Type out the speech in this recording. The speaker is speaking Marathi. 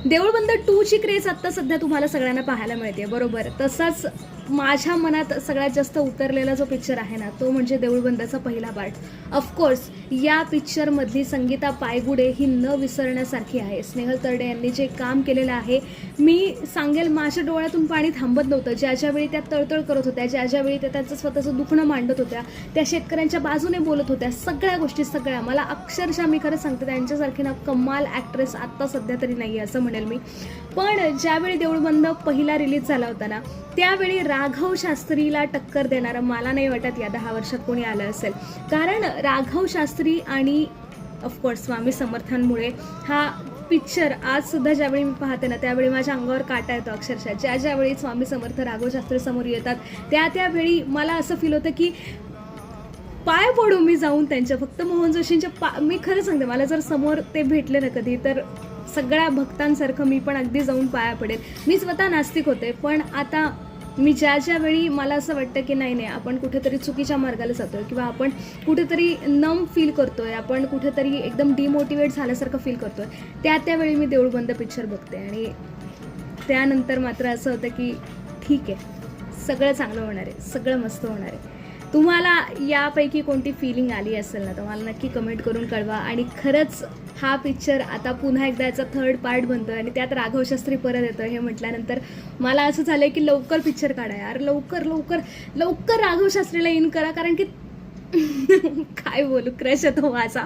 देऊळबंद 2 ची क्रेज आत्ता सध्या तुम्हाला सगळ्यांना पाहायला मिळते, बरोबर. तसाच माझ्या मनात सगळ्यात जास्त उतरलेला जो पिक्चर आहे ना, तो म्हणजे देऊळबंदाचा पहिला पार्ट. ऑफकोर्स या पिक्चरमधली संगीता पायगुडे ही न विसरण्यासारखी आहे. स्नेहल तरडे यांनी जे काम केलेलं आहे, मी सांगेल माझ्या डोळ्यातून पाणी थांबत नव्हतं. ज्यावेळी त्या तळतळ करत होत्या, ज्यावेळी त्या त्यांचं स्वतःचं दुखणं मांडत होत्या, त्या शेतकऱ्यांच्या बाजूने बोलत होत्या, सगळ्या गोष्टी सगळ्या मला अक्षरशः मी खरं सांगते त्यांच्यासारखी ना कमाल ॲक्ट्रेस आत्ता सध्या तरी नाही आहे असं म्हणेल मी. पण ज्यावेळी देऊळबंद पहिला रिलीज झाला होता ना, त्यावेळी राघव शास्त्रीला टक्कर देणारं मला नाही वाटत या 10 वर्षात कोणी आलं असेल. कारण राघव शास्त्री आणि ऑफकोर्स स्वामी समर्थांमुळे हा पिक्चर आज सुद्धा ज्यावेळी मी पाहते ना, त्यावेळी माझ्या अंगावर काटा येतो अक्षरशः. ज्यावेळी स्वामी समर्थ राघव शास्त्री समोर येतात त्यावेळी मला असं फील होतं की पाय पडू मी जाऊन त्यांच्या. फक्त मोहन जोशींच्या मी खरं सांगते, मला जर समोर ते भेटले ना कधी, तर सगळ्या भक्तांसारखं मी पण अगदी जाऊन पाया पडेल. मी स्वतः नास्तिक होते, पण आता मी ज्यावेळी मला असं वाटतं की नाही आपण कुठेतरी चुकीच्या मार्गाला जातोय किंवा आपण कुठेतरी नम फील करतोय, आपण कुठेतरी एकदम डिमोटिवेट झाल्यासारखं फील करतोय, त्यावेळी मी देऊळबंद पिक्चर बघते. आणि त्यानंतर मात्र असं होतं की ठीक आहे, सगळं चांगलं होणार आहे, सगळं मस्त होणार आहे. तुम्हाला यापैकी कोणती फिलिंग आली असेल ना, तर मला नक्की कमेंट करून कळवा. आणि खरंच हा पिक्चर आता पुन्हा एकदा याचा 3rd पार्ट बनतोय आणि त्यात राघव शास्त्री परत येतोय हे म्हटल्यानंतर मला असं झालंय की लवकर पिक्चर काढा यार, लवकर लवकर लवकर राघव शास्त्रीला इन करा. कारण की काय बोलू, क्रश येतो माझा.